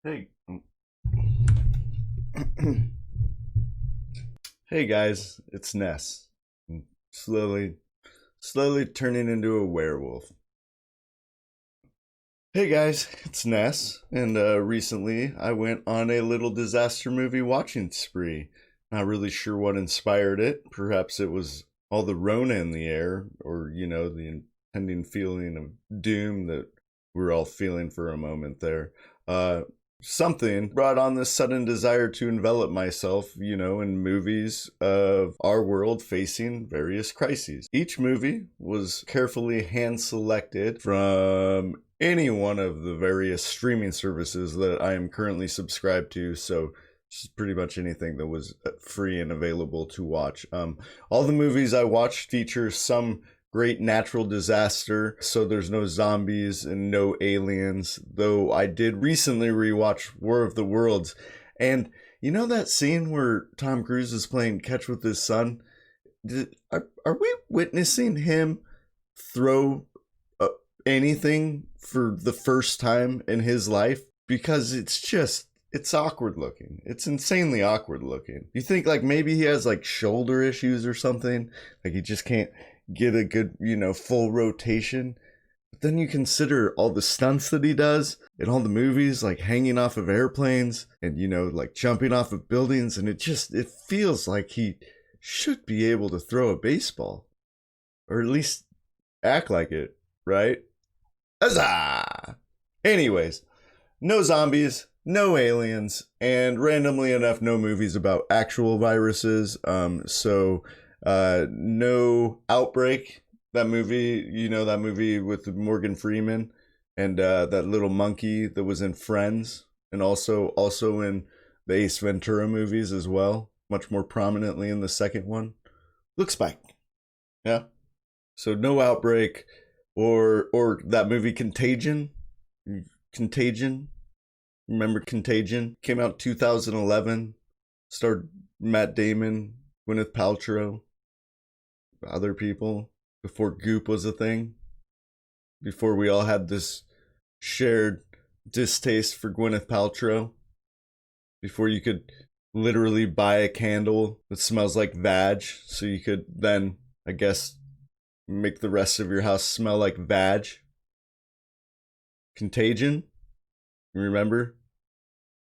Hey. Hey guys, it's Ness. I'm slowly turning into a werewolf. Hey guys, it's Ness, and recently I went on a little disaster movie watching spree. Not really sure what inspired it. Perhaps it was all the Rona in the air, or the impending feeling of doom that we're all feeling for a moment there. Uh, Something brought on this sudden desire to envelop myself, in movies of our world facing various crises. Each movie was carefully hand selected from any one of the various streaming services that I am currently subscribed to, so just pretty much anything that was free and available to watch. All the movies I watched feature some great natural disaster, so there's no zombies and no aliens, though I did recently rewatch War of the Worlds. And you know that scene where Tom Cruise is playing catch with his son? Are we witnessing him throw anything for the first time in his life? Because it's awkward looking. It's insanely awkward looking. You think like maybe he has like shoulder issues or something, like he just can't get a good, full rotation. But then you consider all the stunts that he does in all the movies, like hanging off of airplanes and, like jumping off of buildings. And it feels like he should be able to throw a baseball, or at least act like it, right? Huzzah! Anyways, no zombies, no aliens, and randomly enough, no movies about actual viruses. No Outbreak, that movie, that movie with Morgan Freeman and that little monkey that was in Friends, and also in the Ace Ventura movies as well, much more prominently in the second one. Look, Spike. Yeah. So no Outbreak, or that movie Contagion. Contagion. Remember Contagion? Came out 2011. Starred Matt Damon, Gwyneth Paltrow, other people, before Goop was a thing, before we all had this shared distaste for Gwyneth Paltrow, before you could literally buy a candle that smells like vag, so you could then, I guess, make the rest of your house smell like vag. Contagion? You remember?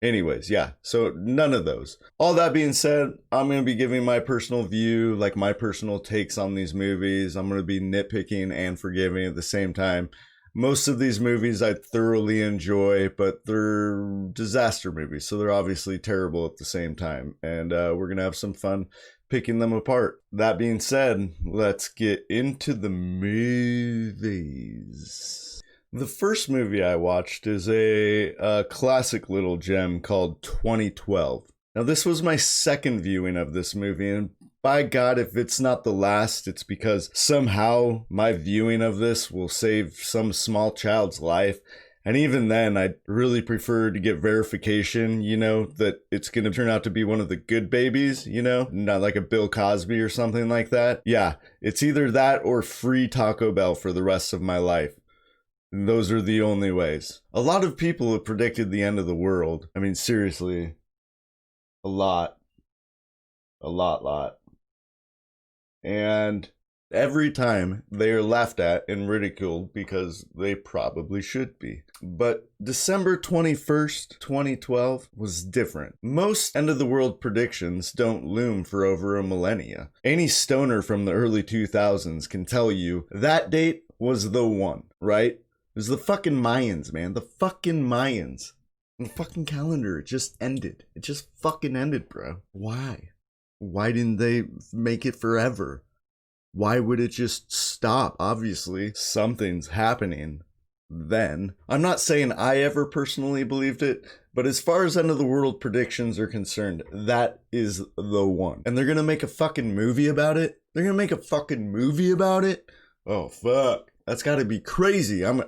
Anyways, yeah, so none of those. All that being said, I'm going to be giving my personal view, like my personal takes on these movies. I'm going to be nitpicking and forgiving at the same time. Most of these movies I thoroughly enjoy, but they're disaster movies, so they're obviously terrible at the same time. And we're going to have some fun picking them apart. That being said, let's get into the movies. The first movie I watched is a classic little gem called 2012. Now, this was my second viewing of this movie, and by God, if it's not the last, it's because somehow my viewing of this will save some small child's life. And even then, I'd really prefer to get verification, that it's going to turn out to be one of the good babies, not like a Bill Cosby or something like that. Yeah, it's either that or free Taco Bell for the rest of my life. Those are the only ways. A lot of people have predicted the end of the world. I mean, seriously. A lot. And every time they are laughed at and ridiculed because they probably should be. But December 21st, 2012 was different. Most end of the world predictions don't loom for over a millennia. Any stoner from the early 2000s can tell you that date was the one, right? It was the fucking Mayans, man. The fucking Mayans. The fucking calendar, it just ended. It just fucking ended, bro. Why? Why didn't they make it forever? Why would it just stop? Obviously, something's happening then. I'm not saying I ever personally believed it, but as far as end of the world predictions are concerned, that is the one. And they're gonna make a fucking movie about it? They're gonna make a fucking movie about it? Oh, fuck. That's got to be crazy. I'm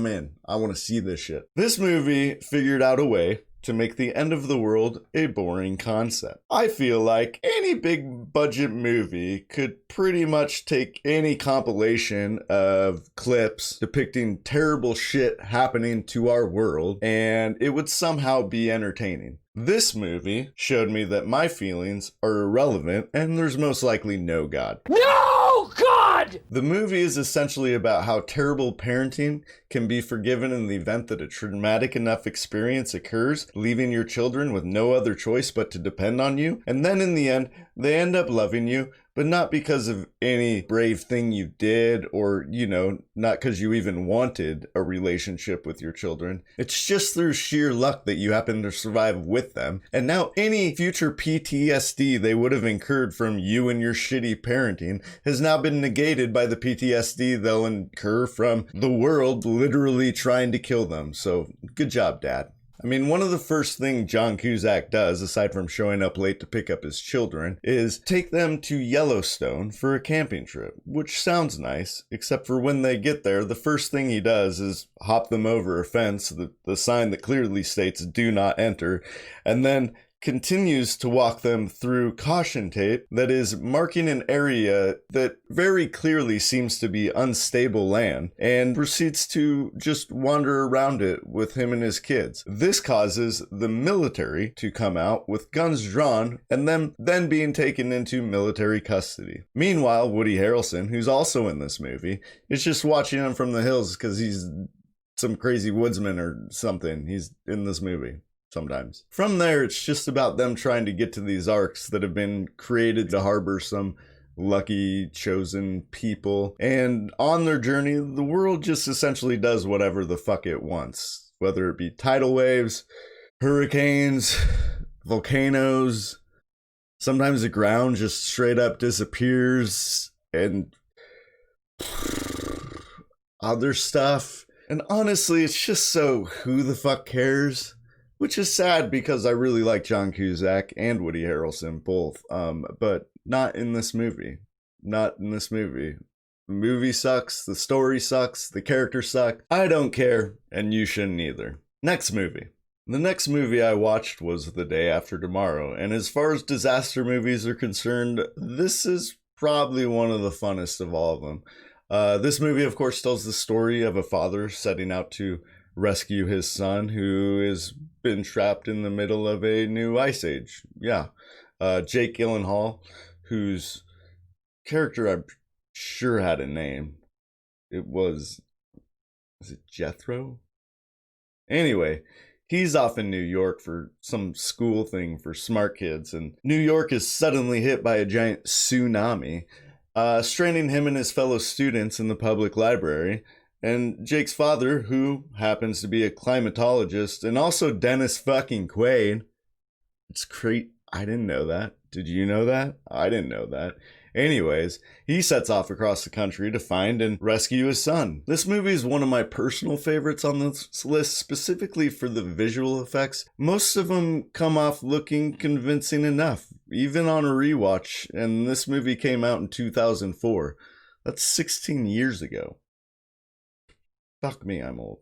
in. I want to see this shit. This movie figured out a way to make the end of the world a boring concept. I feel like any big budget movie could pretty much take any compilation of clips depicting terrible shit happening to our world, and it would somehow be entertaining. This movie showed me that my feelings are irrelevant and there's most likely no God. No God! The movie is essentially about how terrible parenting can be forgiven in the event that a traumatic enough experience occurs, leaving your children with no other choice but to depend on you. And then in the end, they end up loving you, but not because of any brave thing you did or, not because you even wanted a relationship with your children. It's just through sheer luck that you happen to survive with them. And now any future PTSD they would have incurred from you and your shitty parenting has now been negated by the PTSD they'll incur from the world literally trying to kill them. So good job, Dad. I mean, one of the first things John Cusack does, aside from showing up late to pick up his children, is take them to Yellowstone for a camping trip, which sounds nice, except for when they get there, the first thing he does is hop them over a fence, the sign that clearly states "do not enter," and then continues to walk them through caution tape that is marking an area that very clearly seems to be unstable land, and proceeds to just wander around it with him and his kids. This causes the military to come out with guns drawn and them then being taken into military custody. Meanwhile, Woody Harrelson, who's also in this movie, is just watching them from the hills because he's some crazy woodsman or something. He's in this movie. Sometimes. From there, it's just about them trying to get to these arks that have been created to harbor some lucky chosen people. And on their journey, the world just essentially does whatever the fuck it wants. Whether it be tidal waves, hurricanes, volcanoes, sometimes the ground just straight up disappears, and other stuff. And honestly, it's just so who the fuck cares? Which is sad because I really like John Cusack and Woody Harrelson both, but not in this movie. Not in this movie. The movie sucks, the story sucks, the characters suck. I don't care, and you shouldn't either. Next movie. The next movie I watched was The Day After Tomorrow, and as far as disaster movies are concerned, this is probably one of the funnest of all of them. This movie, of course, tells the story of a father setting out to rescue his son who has been trapped in the middle of a new ice age. Yeah. Jake Gyllenhaal, whose character I'm sure had a name. Was it Jethro? Anyway, he's off in New York for some school thing for smart kids, and New York is suddenly hit by a giant tsunami, stranding him and his fellow students in the public library. And Jake's father, who happens to be a climatologist and also Dennis fucking Quaid. It's great. I didn't know that. Did you know that? I didn't know that. Anyways, he sets off across the country to find and rescue his son. This movie is one of my personal favorites on this list, specifically for the visual effects. Most of them come off looking convincing enough, even on a rewatch, and this movie came out in 2004. That's 16 years ago. Fuck me, I'm old.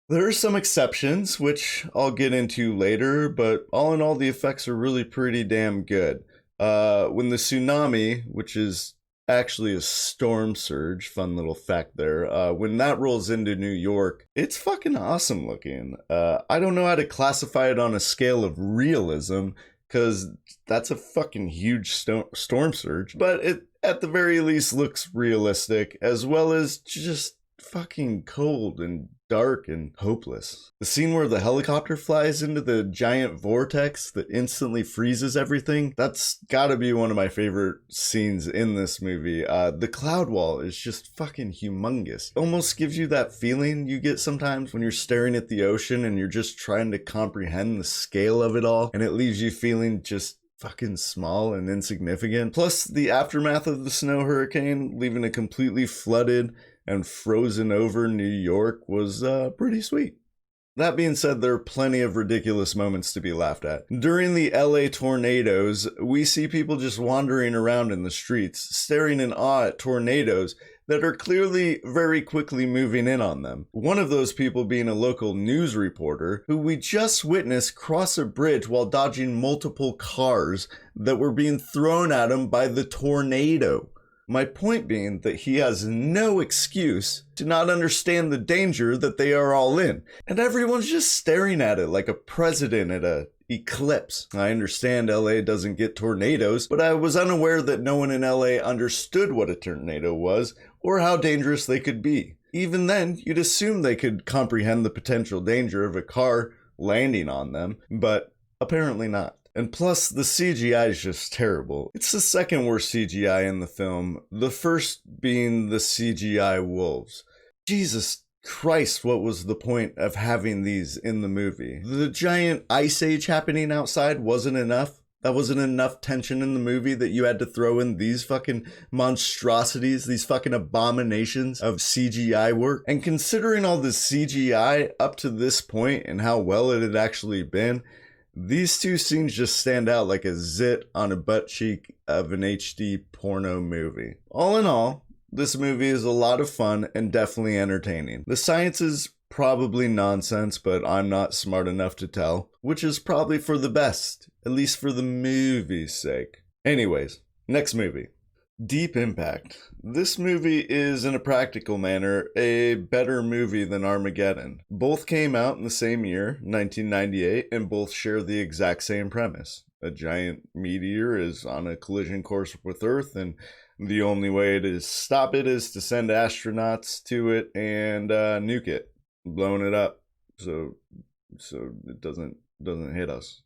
There are some exceptions, which I'll get into later, but all in all, the effects are really pretty damn good. When the tsunami, which is actually a storm surge, fun little fact there, when that rolls into New York, it's fucking awesome looking. I don't know how to classify it on a scale of realism, because that's a fucking huge storm surge, but it at the very least looks realistic, as well as just fucking cold and dark and hopeless. The scene where the helicopter flies into the giant vortex that instantly freezes everything, that's gotta be one of my favorite scenes in this movie. The cloud wall is just fucking humongous. Almost gives you that feeling you get sometimes when you're staring at the ocean and you're just trying to comprehend the scale of it all, and it leaves you feeling just fucking small and insignificant. Plus the aftermath of the snow hurricane, leaving a completely flooded and frozen over New York, was pretty sweet. That being said, there are plenty of ridiculous moments to be laughed at. During the LA tornadoes, we see people just wandering around in the streets, staring in awe at tornadoes that are clearly very quickly moving in on them. One of those people being a local news reporter who we just witnessed cross a bridge while dodging multiple cars that were being thrown at him by the tornado. My point being that he has no excuse to not understand the danger that they are all in. And everyone's just staring at it like a president at a eclipse. I understand LA doesn't get tornadoes, but I was unaware that no one in LA understood what a tornado was or how dangerous they could be. Even then, you'd assume they could comprehend the potential danger of a car landing on them, but apparently not. And plus, the CGI is just terrible. It's the second worst CGI in the film, the first being the CGI wolves. Jesus Christ, what was the point of having these in the movie? The giant ice age happening outside wasn't enough? That wasn't enough tension in the movie that you had to throw in these fucking monstrosities, these fucking abominations of CGI work? And considering all the CGI up to this point and how well it had actually been, these two scenes just stand out like a zit on a butt cheek of an HD porno movie. All in all, this movie is a lot of fun and definitely entertaining. The science is probably nonsense, but I'm not smart enough to tell, which is probably for the best, at least for the movie's sake. Anyways, next movie. Deep Impact. This movie is, in a practical manner, a better movie than Armageddon. Both came out in the same year, 1998, and both share the exact same premise. A giant meteor is on a collision course with Earth, and the only way to stop it is to send astronauts to it and nuke it, blowing it up, so it doesn't hit us.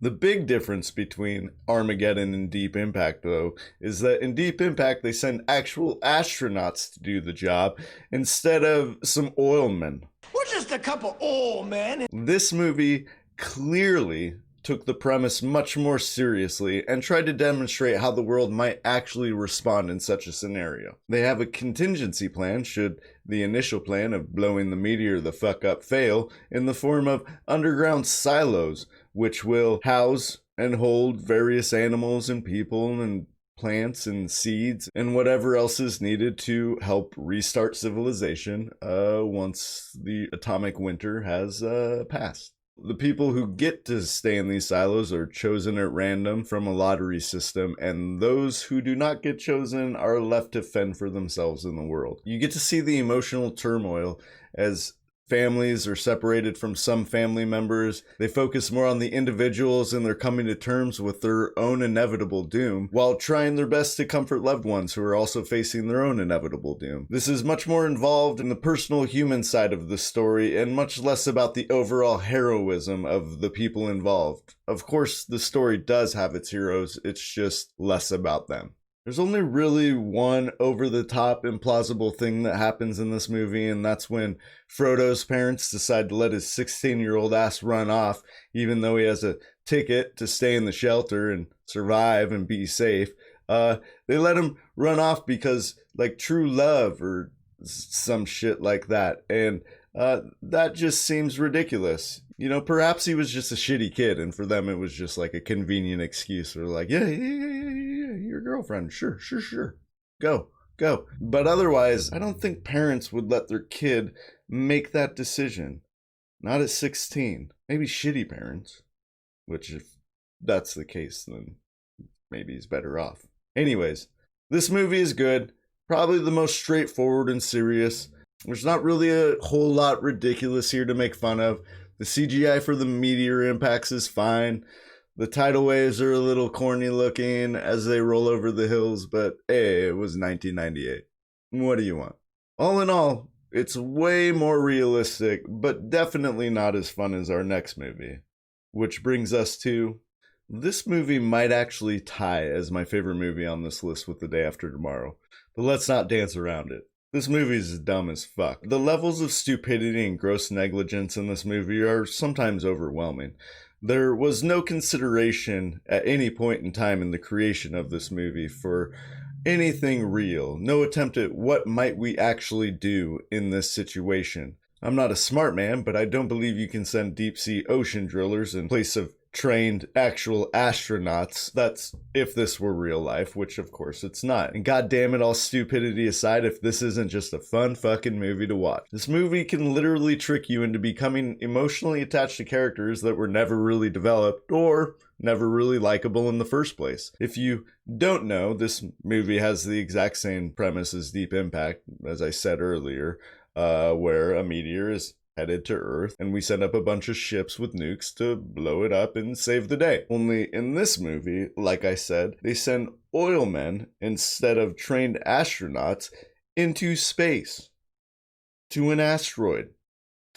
The big difference between Armageddon and Deep Impact, though, is that in Deep Impact they send actual astronauts to do the job instead of some oilmen. We're just a couple old men. This movie clearly took the premise much more seriously and tried to demonstrate how the world might actually respond in such a scenario. They have a contingency plan should the initial plan of blowing the meteor the fuck up fail, in the form of underground silos, which will house and hold various animals and people and plants and seeds and whatever else is needed to help restart civilization once the atomic winter has passed. The people who get to stay in these silos are chosen at random from a lottery system, and those who do not get chosen are left to fend for themselves in the world. You get to see the emotional turmoil as families are separated from some family members. They focus more on the individuals and they're coming to terms with their own inevitable doom while trying their best to comfort loved ones who are also facing their own inevitable doom. This is much more involved in the personal human side of the story and much less about the overall heroism of the people involved. Of course, the story does have its heroes, it's just less about them. There's only really one over-the-top implausible thing that happens in this movie, and that's when Frodo's parents decide to let his 16-year-old ass run off, even though he has a ticket to stay in the shelter and survive and be safe. They let him run off because, like, true love or some shit like that, and that just seems ridiculous. You know, perhaps he was just a shitty kid, and for them it was just like a convenient excuse. They're like, yeah, your girlfriend, sure, go. But otherwise, I don't think parents would let their kid make that decision. Not at 16. Maybe shitty parents, which if that's the case, then maybe he's better off. Anyways, this movie is good. Probably the most straightforward and serious. There's not really a whole lot ridiculous here to make fun of. The CGI for the meteor impacts is fine. The tidal waves are a little corny looking as they roll over the hills, but hey, it was 1998. What do you want? All in all, it's way more realistic, but definitely not as fun as our next movie. Which brings us to, this movie might actually tie as my favorite movie on this list with The Day After Tomorrow, but let's not dance around it. This movie is dumb as fuck. The levels of stupidity and gross negligence in this movie are sometimes overwhelming. There was no consideration at any point in time in the creation of this movie for anything real. No attempt at what might we actually do in this situation. I'm not a smart man, but I don't believe you can send deep sea ocean drillers in place of trained actual astronauts. That's if this were real life, which of course it's not. And god damn it, all stupidity aside, if this isn't just a fun fucking movie to watch. This movie can literally trick you into becoming emotionally attached to characters that were never really developed or never really likable in the first place. If you don't know, this movie has the exact same premise as Deep Impact, as I said earlier, where a meteor is headed to Earth and we send up a bunch of ships with nukes to blow it up and save the day. Only in this movie, like I said, they send oil men instead of trained astronauts into space, to an asteroid,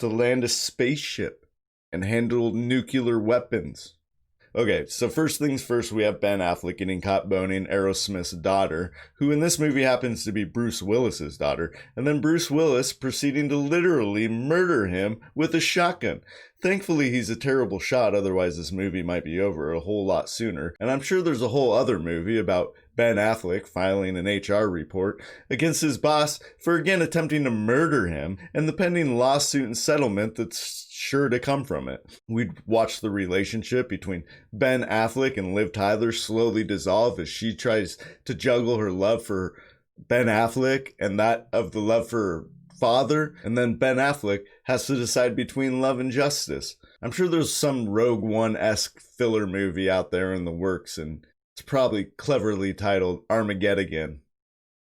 to land a spaceship and handle nuclear weapons. Okay, so first things first, we have Ben Affleck getting caught boning Aerosmith's daughter, who in this movie happens to be Bruce Willis's daughter, and then Bruce Willis proceeding to literally murder him with a shotgun. Thankfully, he's a terrible shot, otherwise this movie might be over a whole lot sooner, and I'm sure there's a whole other movie about Ben Affleck filing an HR report against his boss for again attempting to murder him, and the pending lawsuit and settlement that's sure to come from it. We'd watch the relationship between Ben Affleck and Liv Tyler slowly dissolve as she tries to juggle her love for Ben Affleck and that of the love for her father, and then Ben Affleck has to decide between love and justice. I'm sure there's some Rogue One-esque filler movie out there in the works, and it's probably cleverly titled Armageddon.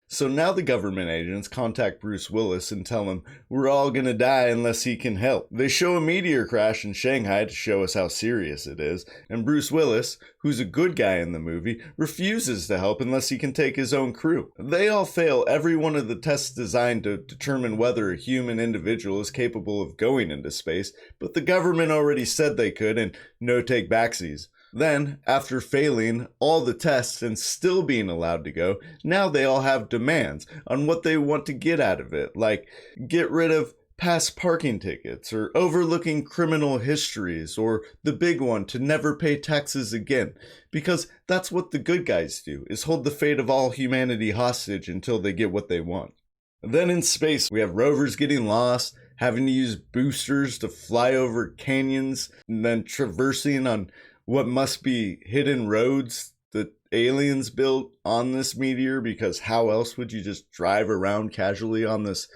So now the government agents contact Bruce Willis and tell him, we're all gonna die unless he can help. They show a meteor crash in Shanghai to show us how serious it is, and Bruce Willis, who's a good guy in the movie, refuses to help unless he can take his own crew. They all fail every one of the tests designed to determine whether a human individual is capable of going into space, but the government already said they could, and no take backsies. Then, after failing all the tests and still being allowed to go, now they all have demands on what they want to get out of it, like get rid of past parking tickets, or overlooking criminal histories, or the big one, to never pay taxes again. Because that's what the good guys do, is hold the fate of all humanity hostage until they get what they want. Then in space, we have rovers getting lost, having to use boosters to fly over canyons, and then traversing on what must be hidden roads that aliens built on this meteor, because how else would you just drive around casually on this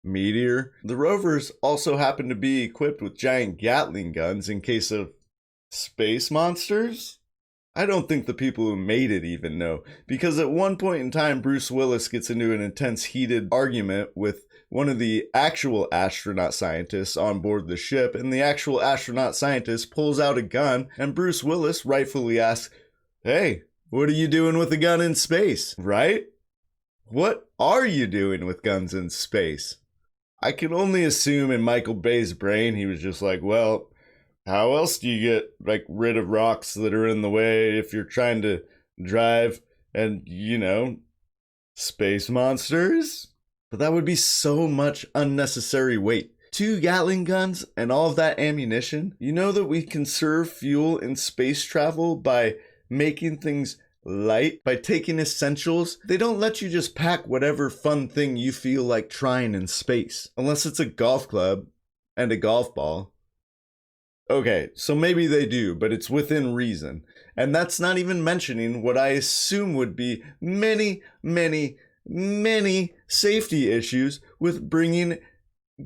meteor? The rovers also happen to be equipped with giant Gatling guns in case of space monsters? I don't think the people who made it even know, because at one point in time, Bruce Willis gets into an intense heated argument with one of the actual astronaut scientists on board the ship, and the actual astronaut scientist pulls out a gun, and Bruce Willis rightfully asks, hey, what are you doing with a gun in space, right? What are you doing with guns in space? I can only assume in Michael Bay's brain he was just like, well, how else do you get rid of rocks that are in the way if you're trying to drive and, space monsters? But that would be so much unnecessary weight. 2 Gatling guns and all of that ammunition? You know that we conserve fuel in space travel by making things light, by taking essentials. They don't let you just pack whatever fun thing you feel like trying in space. Unless it's a golf club and a golf ball. Okay, so maybe they do, but it's within reason. And that's not even mentioning what I assume would be many safety issues with bringing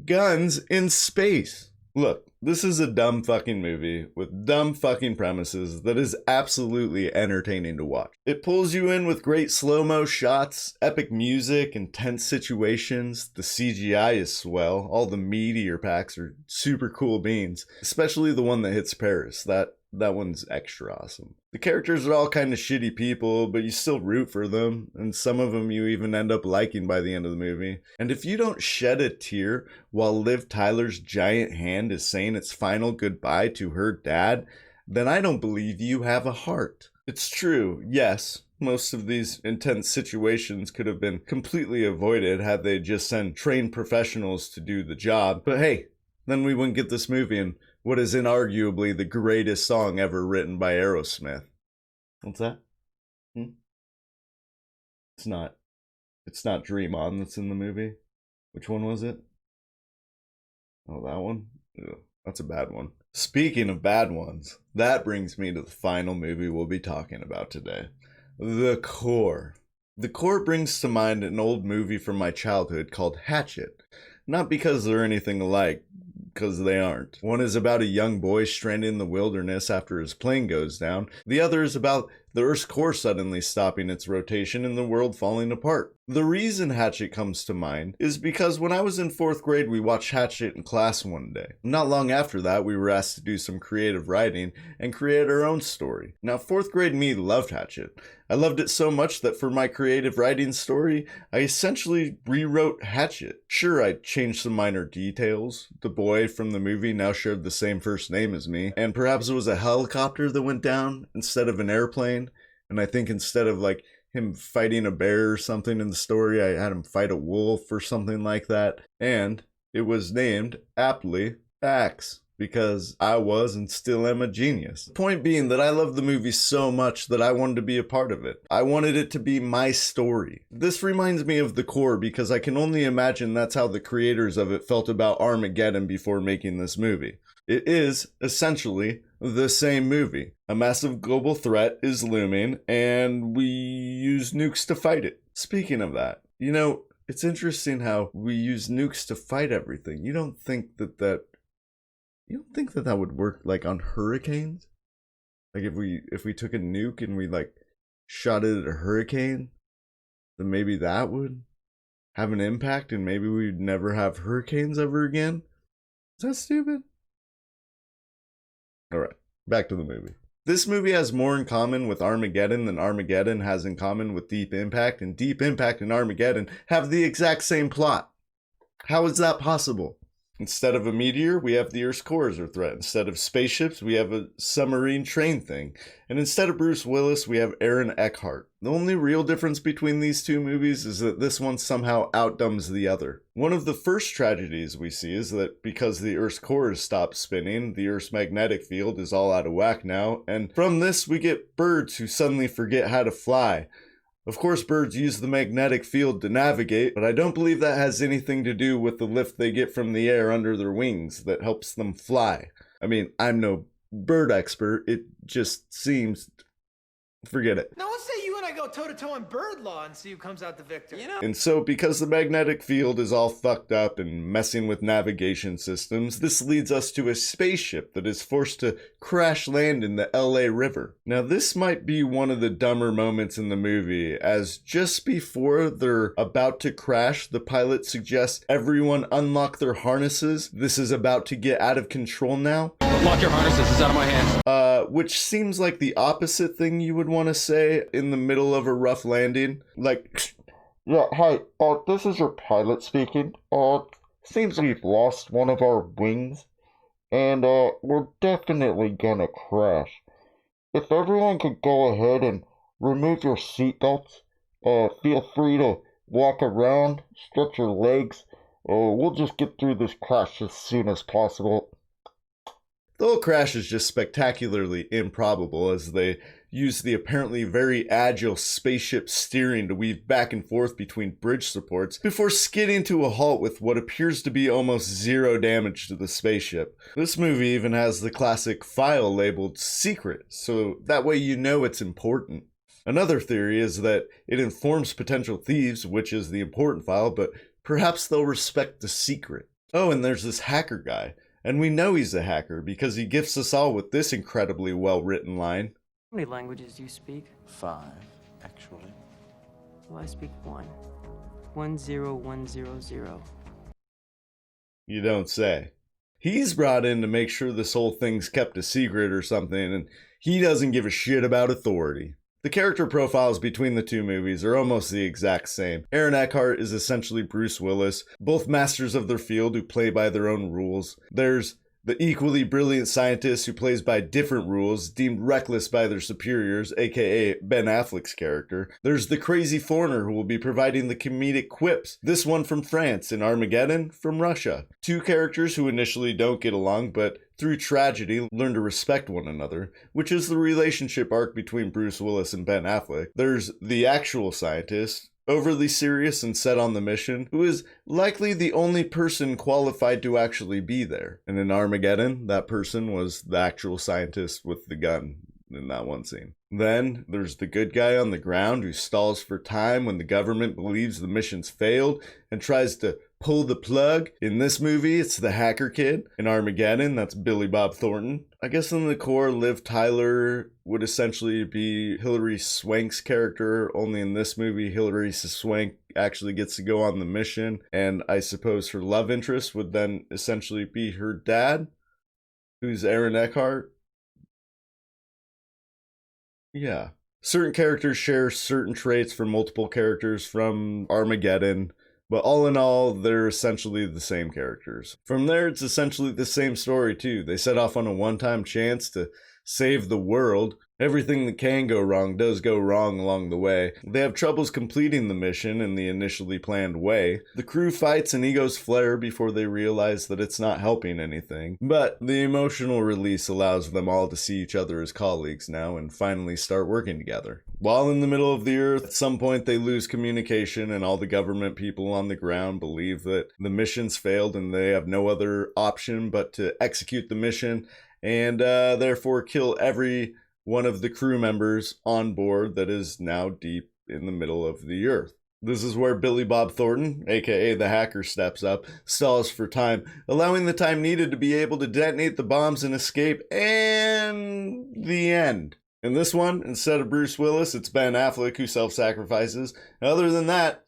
guns in space. Look, this is a dumb fucking movie with dumb fucking premises that is absolutely entertaining to watch. It pulls you in with great slow-mo shots, epic music, intense situations. The CGI is swell. All the meteor packs are super cool beans, especially the one that hits Paris. That one's extra awesome. The characters are all kind of shitty people, but you still root for them, and some of them you even end up liking by the end of the movie. And if you don't shed a tear while Liv Tyler's giant hand is saying its final goodbye to her dad, then I don't believe you have a heart. It's true, yes, most of these intense situations could have been completely avoided had they just sent trained professionals to do the job, but hey, then we wouldn't get this movie and what is inarguably the greatest song ever written by Aerosmith. What's that? It's not. It's not Dream On that's in the movie. Which one was it? Oh, that one? Ugh. That's a bad one. Speaking of bad ones, that brings me to the final movie we'll be talking about today. The Core. The Core brings to mind an old movie from my childhood called Hatchet. Not because they're anything alike, because they aren't. One is about a young boy stranded in the wilderness after his plane goes down. The other is about the Earth's core suddenly stopping its rotation and the world falling apart. The reason Hatchet comes to mind is because when I was in 4th grade, we watched Hatchet in class one day. Not long after that, we were asked to do some creative writing and create our own story. Now, 4th grade me loved Hatchet. I loved it so much that for my creative writing story, I essentially rewrote Hatchet. Sure, I changed some minor details. The boy from the movie now shared the same first name as me, and perhaps it was a helicopter that went down instead of an airplane. And I think instead of like him fighting a bear or something in the story, I had him fight a wolf or something like that. And it was named, aptly, Axe, because I was and still am a genius. Point being that I love the movie so much that I wanted to be a part of it. I wanted it to be my story. This reminds me of The Core because I can only imagine that's how the creators of it felt about Armageddon before making this movie. It is, essentially, the same movie. A massive global threat is looming, and we use nukes to fight it. Speaking of that, you know, it's interesting how we use nukes to fight everything. You don't think that would work like on hurricanes? Like if we took a nuke and we like shot it at a hurricane, then maybe that would have an impact and maybe we'd never have hurricanes ever again? Is that stupid? Alright, back to the movie. This movie has more in common with Armageddon than Armageddon has in common with Deep Impact, and Deep Impact and Armageddon have the exact same plot. How is that possible? Instead of a meteor, we have the Earth's core as our threat. Instead of spaceships, we have a submarine train thing. And instead of Bruce Willis, we have Aaron Eckhart. The only real difference between these two movies is that this one somehow outdumbs the other. One of the first tragedies we see is that because the Earth's core has stopped spinning, the Earth's magnetic field is all out of whack now, and from this we get birds who suddenly forget how to fly. Of course, birds use the magnetic field to navigate, but I don't believe that has anything to do with the lift they get from the air under their wings that helps them fly. I mean, I'm no bird expert, it just seems... Forget it. Now let's say you and I go toe-to-toe in bird law and see who comes out the victor. You know? And so, because the magnetic field is all fucked up and messing with navigation systems, this leads us to a spaceship that is forced to crash land in the LA River. Now, this might be one of the dumber moments in the movie, as just before they're about to crash, the pilot suggests everyone unlock their harnesses. This is about to get out of control now. Lock your harnesses, it's out of my hands. Which seems like the opposite thing you would want to say in the middle of a rough landing. Like, yeah, hi, this is your pilot speaking. Seems we've lost one of our wings, and, we're definitely gonna crash. If everyone could go ahead and remove your seatbelts, feel free to walk around, stretch your legs, we'll just get through this crash as soon as possible. The whole crash is just spectacularly improbable as they use the apparently very agile spaceship steering to weave back and forth between bridge supports before skidding to a halt with what appears to be almost zero damage to the spaceship. This movie even has the classic file labeled secret, so that way you know it's important. Another theory is that it informs potential thieves which is the important file, but perhaps they'll respect the secret. Oh, and there's this hacker guy. And we know he's a hacker because he gifts us all with this incredibly well-written line. How many languages do you speak? 5, actually. Well, I speak 1. 10100. You don't say. He's brought in to make sure this whole thing's kept a secret or something, and he doesn't give a shit about authority. The character profiles between the two movies are almost the exact same. Aaron Eckhart is essentially Bruce Willis, both masters of their field who play by their own rules. There's the equally brilliant scientist who plays by different rules, deemed reckless by their superiors, aka Ben Affleck's character. There's the crazy foreigner who will be providing the comedic quips, this one from France and Armageddon from Russia. Two characters who initially don't get along, but through tragedy learn to respect one another, which is the relationship arc between Bruce Willis and Ben Affleck. There's the actual scientist, overly serious and set on the mission, who is likely the only person qualified to actually be there. And in Armageddon, that person was the actual scientist with the gun in that one scene. Then there's the good guy on the ground who stalls for time when the government believes the mission's failed and tries to pull the plug. In this movie, it's the hacker kid. In Armageddon, that's Billy Bob Thornton. I guess in the core, Liv Tyler would essentially be Hilary Swank's character, only in this movie, Hilary Swank actually gets to go on the mission, and I suppose her love interest would then essentially be her dad, who's Aaron Eckhart. Yeah. Certain characters share certain traits from multiple characters from Armageddon, but all in all, they're essentially the same characters. From there, it's essentially the same story too. They set off on a one-time chance to save the world. Everything that can go wrong does go wrong along the way. They have troubles completing the mission in the initially planned way. The crew fights and egos flare before they realize that it's not helping anything. But the emotional release allows them all to see each other as colleagues now and finally start working together. While in the middle of the earth, at some point they lose communication and all the government people on the ground believe that the mission's failed and they have no other option but to execute the mission and therefore kill every one of the crew members on board that is now deep in the middle of the earth. This is where Billy Bob Thornton, aka the hacker, steps up, stalls for time, allowing the time needed to be able to detonate the bombs and escape, and the end. In this one, instead of Bruce Willis, it's Ben Affleck who self-sacrifices. Other than that,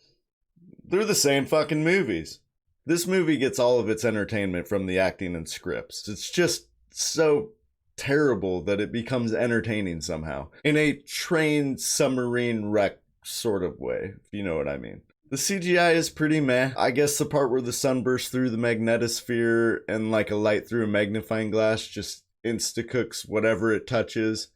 they're the same fucking movies. This movie gets all of its entertainment from the acting and scripts. It's just so terrible that it becomes entertaining somehow, in a train submarine wreck sort of way, if you know what I mean. The CGI is pretty meh. I guess the part where the sun bursts through the magnetosphere and like a light through a magnifying glass just insta-cooks whatever it touches,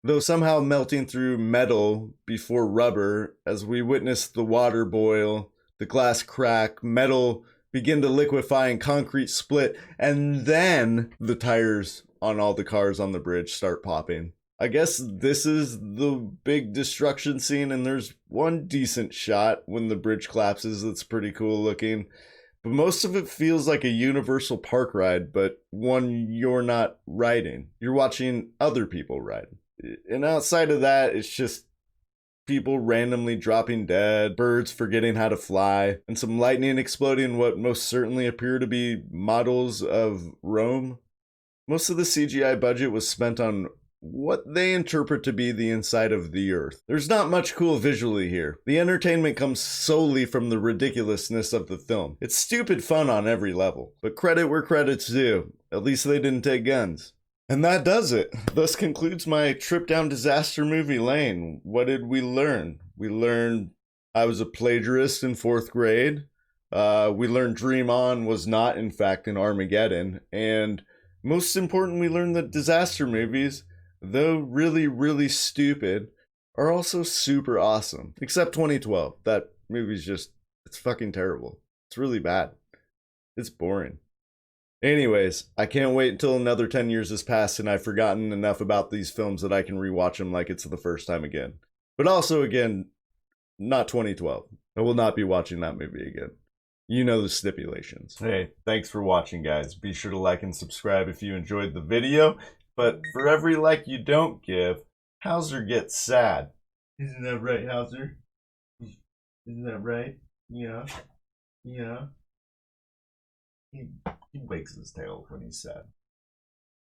though somehow melting through metal before rubber as we witness the water boil, the glass crack, metal begin to liquefy and concrete split, and then the tires on all the cars on the bridge start popping. I guess this is the big destruction scene, and there's one decent shot when the bridge collapses that's pretty cool looking. But most of it feels like a Universal Park ride, but one you're not riding. You're watching other people ride. And outside of that, it's just people randomly dropping dead, birds forgetting how to fly, and some lightning exploding what most certainly appear to be models of Rome. Most of the CGI budget was spent on what they interpret to be the inside of the Earth. There's not much cool visually here. The entertainment comes solely from the ridiculousness of the film. It's stupid fun on every level, but credit where credit's due. At least they didn't take guns. And that does it. Thus concludes my trip down disaster movie lane. What did we learn? We learned I was a plagiarist in 4th grade. We learned Dream On was not, in fact, an Armageddon. And most important, we learned that disaster movies, though really, really stupid, are also super awesome. Except 2012. That movie's just, it's fucking terrible. It's really bad. It's boring. Anyways, I can't wait until another 10 years has passed and I've forgotten enough about these films that I can rewatch them like it's the first time again. But also, again, not 2012. I will not be watching that movie again. You know the stipulations. Hey, thanks for watching, guys. Be sure to like and subscribe if you enjoyed the video. But for every like you don't give, Hauser gets sad. Isn't that right, Hauser? Isn't that right? Yeah. Yeah. He wags his tail when he's sad.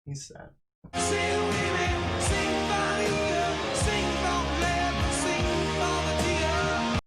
He's sad. Sing, women, sing,